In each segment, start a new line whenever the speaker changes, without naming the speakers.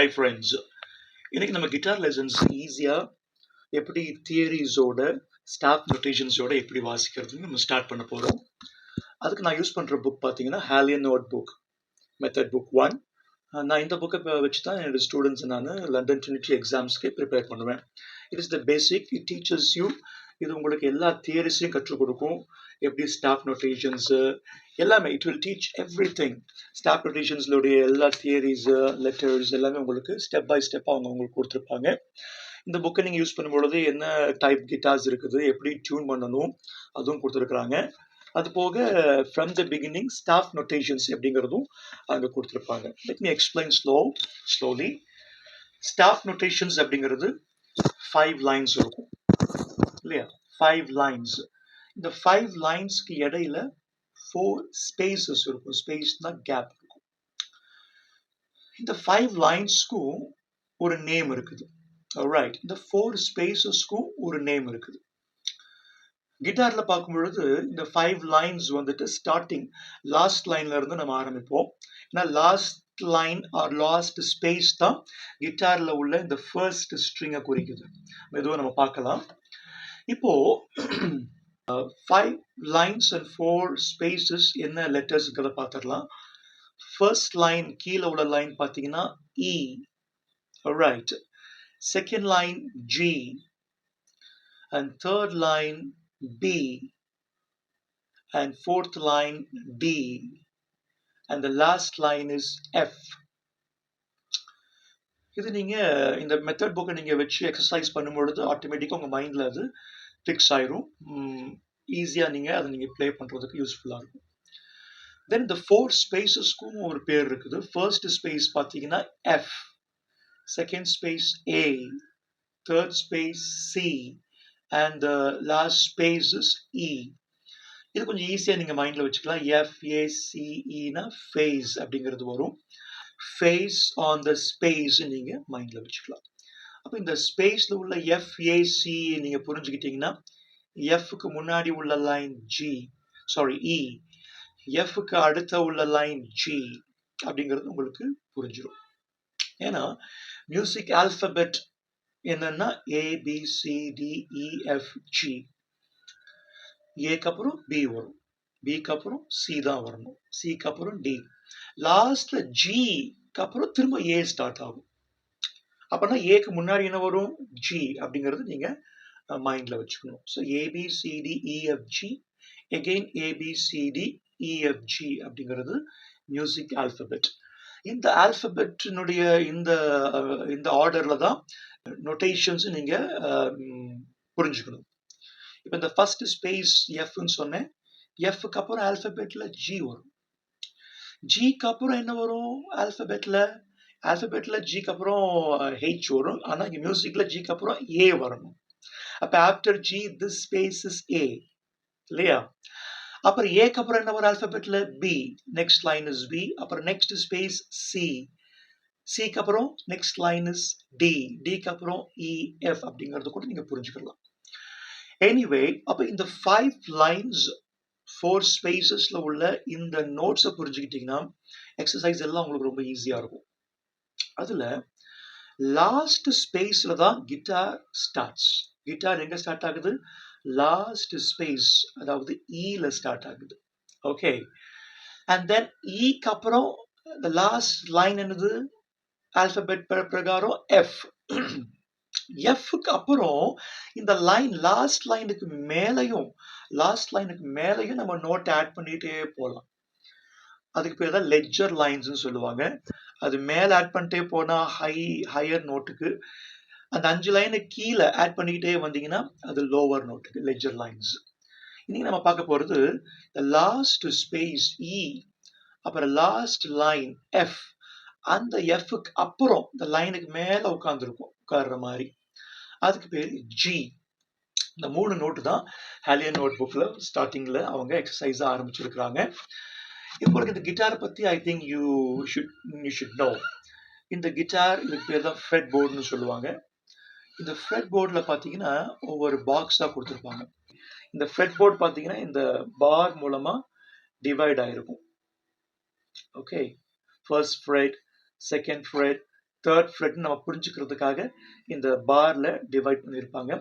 Hi friends. இன்னைக்கு நம்ம guitar lessons ஈஸியா எப்படி தியரிஸோட ஸ்டாஃப் நோட்டேஷன்ஸோட எப்படி வாசிக்கிறதுன்னு நம்ம ஸ்டார்ட் பண்ண போறோம். அதுக்கு நான் யூஸ் பண்ற புக் பார்த்தீங்கன்னா ஹாலியன் நோட் புக் மெத்தட் புக் 1. நான் இந்த புக்கை வச்சு தான் என்னோட ஸ்டூடெண்ட்ஸ் நான் லண்டன் ட்ரினிட்டி எக்ஸாம்ஸ்க்கு ப்ரிப்பேர் பண்ணுவேன். It is the basic. It teachers you. இது உங்களுக்கு எல்லா தியரிஸையும் கற்றுக் கொடுக்கும். எப்படி ஸ்டாஃப் நோட்டேஷன்ஸு எல்லாமே it will teach everything. Staff நோட்டேஷன்ஸ்லுடைய எல்லா தியரிஸு லெட்டர்ஸ் எல்லாமே உங்களுக்கு ஸ்டெப் பை ஸ்டெப்பாக அவங்க உங்களுக்கு கொடுத்துருப்பாங்க. இந்த புக்கை நீங்கள் யூஸ் பண்ணும்பொழுது என்ன டைப் கிட்டார்ஸ் இருக்குது, எப்படி டியூன் பண்ணணும் அதுவும் கொடுத்துருக்குறாங்க. அது போக from the beginning staff notations எப்படிங்கிறதும் அங்கே கொடுத்துருப்பாங்க. Let me explain slowly. Staff notations அப்படிங்கிறது 5 லைன்ஸ் இருக்கும் இல்லையா? 5 லைன்ஸ். இந்த 5 லைன்ஸ்க்கு இடையில 4 ஸ்பேசஸ் இருக்கும். ஸ்பேஸ்னா கேப் இருக்கும். இந்த 5 லைன்ஸ்க்கும் ஒரு நேம் இருக்குது. ரைட். இந்த 4 ஸ்பேசஸ்க்கும் ஒரு நேம் இருக்குது. கிட்டார்ல பார்க்கும் பொழுது இந்த 5 லைன்ஸ் வந்துட்டு ஸ்டார்டிங் லாஸ்ட் லைன்ல இருந்து நம்ம ஆரம்பிப்போம். ஏன்னா last line or last space தான் கிட்டார்ல உள்ள இந்த ஃபர்ஸ்ட் ஸ்ட்ரிங்கை குறிக்குது. மெதுவாக நம்ம பார்க்கலாம். இப்போ 5 lines and 4 spaces என்ன லெட்டர்ஸ்ங்கிறத பார்த்துடலாம். ஃபர்ஸ்ட் லைன் கீழே உள்ள லைன் பார்த்தீங்கன்னா E. Right. Second line G and third line B and fourth line D and the last line is F. இது நீங்க இந்த மெத்தட் புக்கை நீங்க வச்சு எக்ஸசைஸ் பண்ணும்பொழுது ஆட்டோமேட்டிக்காக உங்க மைண்ட்ல அது ஃபிக்ஸ் ஆயிரும். ஈஸியாக நீங்கள் அதை நீங்கள் ப்ளே பண்ணுறதுக்கு யூஸ்ஃபுல்லாக இருக்கும். தென் இந்த 4 ஸ்பேசஸ்க்கும் ஒரு பேர் இருக்குது. ஃபர்ஸ்ட் ஸ்பேஸ் பார்த்தீங்கன்னா F, second space A, third space C and last space is E. இது கொஞ்சம் ஈஸியாக நீங்கள் மைண்டில் வச்சுக்கலாம். FACEனா ஃபேஸ் அப்படிங்கிறது வரும். ஃபேஸ் ஆன் த ஸ்பேஸ் நீங்கள் மைண்டில் வச்சுக்கலாம். அப்போ இந்த ஸ்பேஸில் உள்ள FAC நீங்கள் புரிஞ்சுக்கிட்டீங்கன்னா எஃப்க்கு முன்னாடி உள்ள லைன் இ, எஃப்க்கு அடுத்த உள்ள லைன் ஜி அப்படிங்கிறது உங்களுக்கு புரிஞ்சிடும். ஏன்னா மியூசிக் ஆல்பபெட் என்னன்னா ABCDEFG. ஏக்கு அப்புறம் பி வரும், பிக்கு அப்புறம் சி தான் வரணும், சிக்கு அப்புறம் டி, லாஸ்ட்ல ஜிக்கு அப்புறம் திரும்ப ஏ ஸ்டார்ட் ஆகும். அப்பனா ஏக்கு முன்னாடி என்ன வரும்? ஜி அப்படிங்கிறது நீங்க மைண்ட்ல வச்சுக்கணும். ஸோ ABCDEFG, again ABCDEFG அப்படிங்கிறது மியூசிக் ஆல்பபெட். இந்த ஆல்பபெட்டினுடைய இந்த ஆர்டர்ல தான் நோட்டேஷன்ஸ் நீங்க புரிஞ்சுக்கணும். இப்போ இந்த ஃபர்ஸ்ட் ஸ்பேஸ் எஃப்னு சொன்னேன். எஃப்க்கு அப்புறம் ஆல்பபெட்ல ஜி வரும். ஜிக்கு அப்புறம் என்ன வரும்? ஆல்பபெட்ல ஜிக்கு அப்புறம் ஹெச் வரும். ஆனா இங்க மியூசிக்ல ஜிக்கு அப்புறம் ஏ வரணும். அப்ப after G this space is A இல்லையா? அப்புறம் ஏக்கு அப்புறம் என்ன வரும்? ஆல்பபெட்ல B, next line is B. அப்புறம் நெக்ஸ்ட் ஸ்பேஸ் சி, சிக்கு அப்புறம் நெக்ஸ்ட் லைன் இஸ் டி, டிக்கு அப்புறம் EF அப்படிங்கறது கூட நீங்க புரிஞ்சுக்கலாம். எனிவே, அப்ப இந்த 5 லைன்ஸ் 4 ஸ்பேசஸ்ல உள்ள இந்த நோட்ஸை புரிஞ்சுக்கிட்டீங்கன்னா எக்ஸசைஸ் எல்லாம் உங்களுக்கு ரொம்ப ஈஸியா இருக்கும். அதுல லாஸ்ட் ஸ்பேஸ்ல தான் கிட்டார் ஸ்டார்ட்ஸ். கிட்டார் எங்க ஸ்டார்ட் ஆகுது? லாஸ்ட் ஸ்பேஸ், அதாவது ஈல ஸ்டார்ட் ஆகுது. ஓகே. அண்ட் தென் ஈக்கு அப்புறம் லாஸ்ட் லைன் என்னது? ஆல்பபெட் பிரகாரம் எஃப். எஃப்க்கு அப்புறம் இந்த லைன் லாஸ்ட் லைனுக்கு மேலையும் நம்ம நோட் ஆட் பண்ணிட்டே போகலாம். அதுக்கு பேர் தான் லெட்ஜர் லைன்ஸ்னு சொல்லுவாங்க. அது மேல ஆட் பண்ணிட்டே போனா ஹையர் நோட்டுக்கு, அந்த 5 லைனை கீழே ஆட் பண்ணிக்கிட்டே வந்தீங்கன்னா அது லோவர் நோட்டுக்கு லெட்ஜர் லைன்ஸ். இன்னைக்கு நம்ம பார்க்க போறது லாஸ்ட் ஸ்பேஸ் இ, அப்புறம் லாஸ்ட் லைன் எஃப். அந்த எஃப்க்கு அப்புறம் இந்த லைனுக்கு மேல உட்கார்ற மாதிரி, அதுக்கு பேரு ஜி. இந்த 3 நோட்டு தான் ஹாலியன் நோட் புக்ல ஸ்டார்டிங்ல அவங்க எக்ஸசைஸா ஆரம்பிச்சிருக்கிறாங்க. உங்களுக்கு இந்த கிட்டாரை பத்தி I think you should know. இந்த கிட்டார் இதுக்கு பேர் தான் ஃப்ரெட் போர்டுன்னு சொல்லுவாங்க. இந்த ஃப்ரெட் போர்டில் பார்த்தீங்கன்னா ஒவ்வொரு பாக்ஸாக கொடுத்துருப்பாங்க. இந்த ஃப்ரெட் போர்டு பார்த்தீங்கன்னா இந்த பார் மூலமா டிவைட் ஆயிருக்கும். Okay, first Fred, second Fred, third Fred நம்ம புரிஞ்சுக்கிறதுக்காக இந்த பார்ல டிவைட் பண்ணியிருப்பாங்க.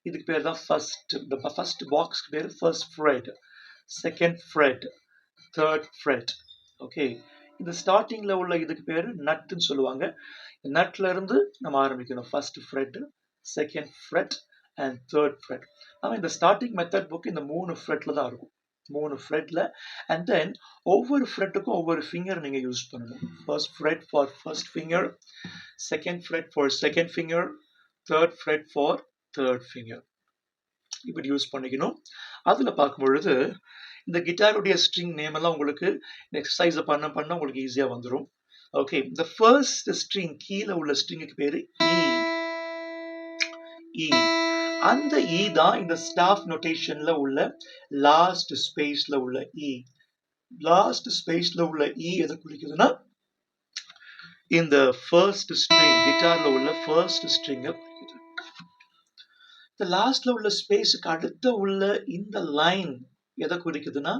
இதுக்கு பேர் தான் ஃபர்ஸ்ட் பாக்ஸ்க்கு பேர் first Fred, second Fred, third Fred. Okay, இந்த ஸ்டார்டிங்ல உள்ள இதுக்கு பேர் நட்டுன்னு சொல்லுவாங்க. நட்ல இருந்து நம்ம ஆரம்பிக்கணும். First Fred, second Fred and third Fred. ஆனால் இந்த ஸ்டார்டிங் மெத்தட் புக் இந்த 3 ஃப்ரெட்ல தான் இருக்கும். 3 ஃப்ரெட்ல அண்ட் தென் ஒவ்வொரு ஃப்ரெட்டுக்கும் ஒவ்வொரு ஃபிங்கர் நீங்க யூஸ் பண்ணணும். First Fred for first finger, second Fred for second finger, third Fred for third finger. இப்படி யூஸ் பண்ணிக்கணும். அதுல பார்க்கும் பொழுது இந்த கிட்டாருடைய ஸ்ட்ரிங் நேம் எல்லாம் உங்களுக்கு எக்ஸசைஸை பண்ண உங்களுக்கு ஈஸியா வந்துடும். ஓகே, இந்த ஃபர்ஸ்ட் ஸ்ட்ரிங் கீழே உள்ள ஸ்ட்ரிங்குக்கு பேரு இ. அந்த இ தான் இந்த ஸ்டாஃப் நோட்டேஷன்ல உள்ள லாஸ்ட் ஸ்பேஸ்ல உள்ள இ. லாஸ்ட் ஸ்பேஸ்ல உள்ள இ எதை குறிக்குதுன்னா இந்த ஃபர்ஸ்ட் ஸ்ட்ரிங், கிட்டார்ல உள்ள ஃபர்ஸ்ட் ஸ்ட்ரிங்க குறிக்குது. இந்த லாஸ்ட்ல உள்ள ஸ்பேஸுக்கு அடுத்த உள்ள இந்த லைன் எதை குறிக்குதுன்னா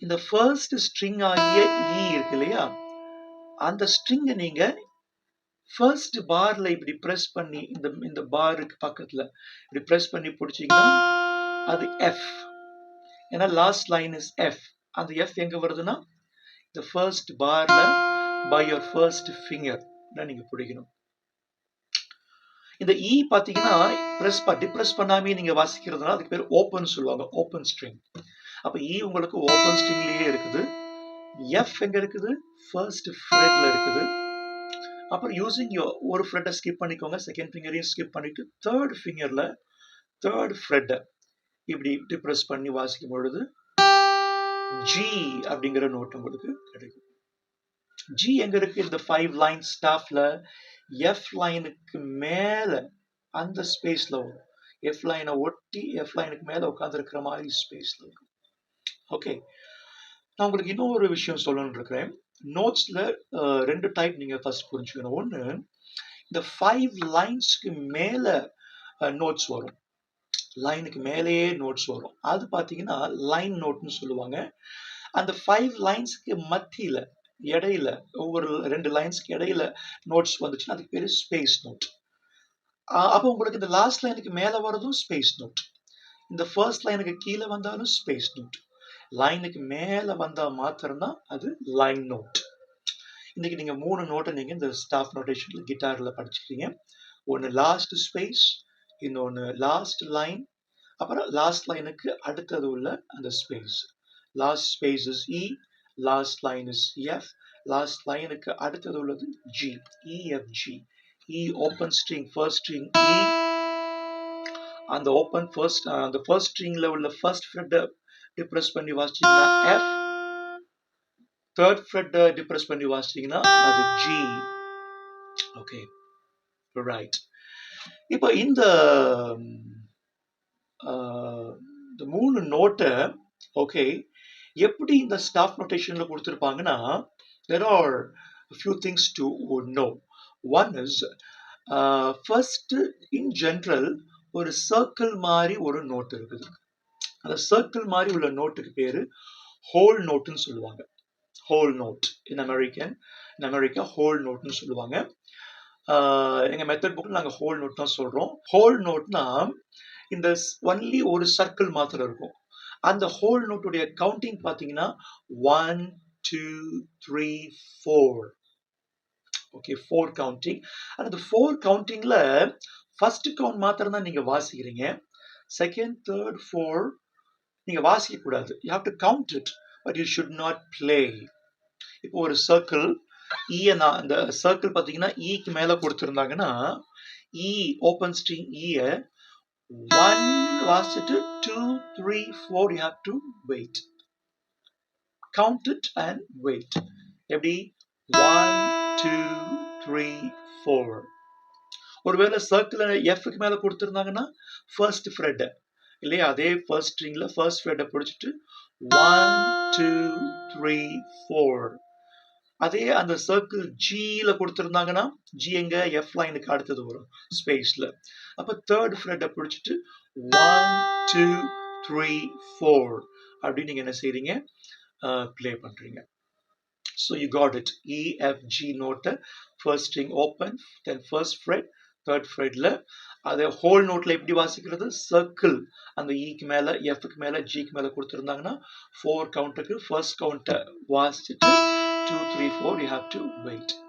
இந்த ஃபர்ஸ்ட் ஸ்ட்ரிங் ஆகிய இ இருக்கு இல்லையா, அந்த ஸ்ட்ரிங்கை நீங்க ஃபர்ஸ்ட் பார்ல இப்படி பிரஸ் பண்ணி இந்த பாருக்கு பக்கத்துல இப்படி பிரஸ் பண்ணி பிடிச்சீங்கன்னா அது எஃப். ஏன்னா லாஸ்ட் லைன் இஸ் எஃப். அந்த எஃப் எங்க வருதுன்னா இந்த ஃபர்ஸ்ட் பார்ல பை யுவர் ஃபர்ஸ்ட் ஃபிங்கர் நீங்க பிடிக்கணும். இந்த இ பாத்தீங்கன்னா டிப்ரெஸ் பண்ணாமே நீங்க வாசிக்கிறதுனால அதுக்கு பேர் ஓப்பன் சொல்லுவாங்க, ஓப்பன் ஸ்ட்ரிங். அப்ப இ உங்களுக்கு ஓப்பன் ஸ்ட்ரிங்லயே இருக்குது. எஃப் எங்க இருக்குது? ஃபர்ஸ்ட் ஃப்ரெட்ல இருக்குது. அப்புறம் யூசிங் ஒரு ஃப்ரெட்டை ஸ்கிப் பண்ணிக்கோங்க, செகண்ட் ஃபிங்கரையும் ஸ்கிப் பண்ணிட்டு தேர்ட் ஃபிங்கர்ல தேர்ட் ஃப்ரெட்டை இப்படி டிப்ரெஸ் பண்ணி வாசிக்கும் பொழுது ஜி அப்படிங்கிற நோட் உங்களுக்கு கிடைக்கும். ஜி எங்க இருக்கு? இந்த 5 லைன் ஸ்டாஃப்ல எஃப் லைனுக்கு மேல அந்த ஸ்பேஸ்ல வரும். எஃப் லைனை ஒட்டி எஃப் லைனுக்கு மேல உட்கார்ந்து இருக்கிற மாதிரி ஸ்பேஸ்ல இருக்கும். ஓகே, நான் உங்களுக்கு இன்னொரு விஷயம் சொல்லணும்னு இருக்கிறேன். நோட்ஸ்ல 2 டைப் நீங்க ஃபர்ஸ்ட் புரிஞ்சுக்கணும். ஒன்று, இந்த 5 லைன்ஸ்க்கு மேல நோட்ஸ் வரும், லைனுக்கு மேலேயே நோட்ஸ் வரும். அது பார்த்தீங்கன்னா லைன் நோட்னு சொல்லுவாங்க. அந்த 5 லைன்ஸ்க்கு மத்தியில இடையில ஒவ்வொரு 2 லைன்ஸ்க்கு இடையில நோட்ஸ் வந்துச்சுன்னா அதுக்கு பேரு ஸ்பேஸ் நோட். அப்போ உங்களுக்கு இந்த லாஸ்ட் லைனுக்கு மேல வரதும் ஸ்பேஸ் நோட், இந்த ஃபர்ஸ்ட் லைனுக்கு கீழே வந்தாலும் ஸ்பேஸ் நோட், லைனுக்கு மேல வந்தா மாத்திரம்தான் அது லைன் நோட். இன்னைக்கு நீங்க 3 நோட்டை நீங்க இந்த ஸ்டாஃப் நோட்டேஷன்ல கிட்டார்ல படிச்சுக்கிறீங்க. ஒன்னு லாஸ்ட் ஸ்பேஸ், இன்னொன்னு லாஸ்ட் லைன், அப்புறம் லாஸ்ட் லைனுக்கு அடுத்தது உள்ள அந்த space. Last space is E, last line is F, last லைனுக்கு அடுத்தது உள்ளது ஜி, இ எஃப் ஜி. இ ஓப்பன் ஸ்ட்ரிங், ஃபர்ஸ்ட் ஸ்ட்ரிங் இ. அந்த ஓப்பன் ஃபர்ஸ்ட் அந்த ஃபர்ஸ்ட் ஸ்ட்ரிங்ல உள்ள ஃபர்ஸ்ட் ஃப்ரெட்டை டிப்ரெஸ் பண்ணி வாசிச்சீங்கன்னா எஃப், தேர்ட் ஃப்ரெட்டை டிப்ரெஸ் பண்ணி வாசிச்சீங்கன்னா அது ஜி. Okay, right. இப்போ இந்த 3 நோட்டை ஓகே எப்படி இந்த staff நோட்டேஷன்ல கொடுத்துருப்பாங்கன்னா there are a few things to know. One is first in general ஒரு சர்க்கிள் மாதிரி ஒரு நோட் இருக்குது. அந்த சர்க்கிள் மாதிரி உள்ள நோட்டுக்கு பேரு ஹோல் நோட்னு சொல்லுவாங்க. Whole note in America whole நோட்னு சொல்லுவாங்க. எங்க மெத்தட் புக்ல நாங்க ஹோல் நோட் தான் சொல்றோம். ஹோல் நோட்னா இந்த ஒன்லி ஒரு சர்க்கிள் மாத்திரம் இருக்கும். அந்த ஹோல் நோட்டுடைய கவுண்டிங் பாத்தீங்கன்னா 1 2 3 4. Okay, 4 counting. அந்த 4 கவுண்டிங்ல ஃபர்ஸ்ட் கவுண்ட் மாத்திரம் தான் நீங்க வாசிக்கிறீங்க. செகண்ட், தேர்ட், ஃபோர்த் நீங்க வாசிக்க கூடாது. You have to count it, but you should not play. இப்போ ஒரு சர்க்கிள் இந்த சர்க்கிள் பாத்தீங்கன்னா ஈக்கு மேல கொடுத்திருந்தாங்கன்னா இ ஓப்பன் ஸ்ட்ரிங் இய 1 வாசிச்சுட்டு 2 3 4 you have to wait, count it and wait. எப்படி 1 2 3 4. ஒருவேளை சர்க்கிள் எஃப்க்கு மேல கொடுத்திருந்தாங்கன்னா ஃபர்ஸ்ட் ஃப்ரெட் இல்லையா, அதே ஃபர்ஸ்ட் ஸ்ட்ரிங்ல ஃபர்ஸ்ட் ஃப்ரெட்டை பிடிச்சிட்டு 1 2 3 4. அதே அந்த சர்க்கிள் ஜில கொடுத்திருந்தாங்கன்னா ஜி எங்க எஃப் லைனுக்கு அடுத்தது வரும் ஸ்பேஸ்ல. அப்ப தேர்ட் ஃப்ரெட்டை பிடிச்சிட்டு 1 2 3 4 அப்படின்னு நீங்க என்ன செய்றீங்க, பிளே பண்றீங்க. So you got it. E, F, G note, first string open, then first fret, third fretல அதை whole noteல எப்படி வாசிக்கிறது? Circle அந்த Eக்கு மேல, Fக்கு மேல, Gக்கு மேல கொடுத்திருந்தாங்கன்னா 4 கவுண்ட்டுக்கு first கவுண்ட்டை வாசிச்சுட்டு 2, 3, 4 you have to wait.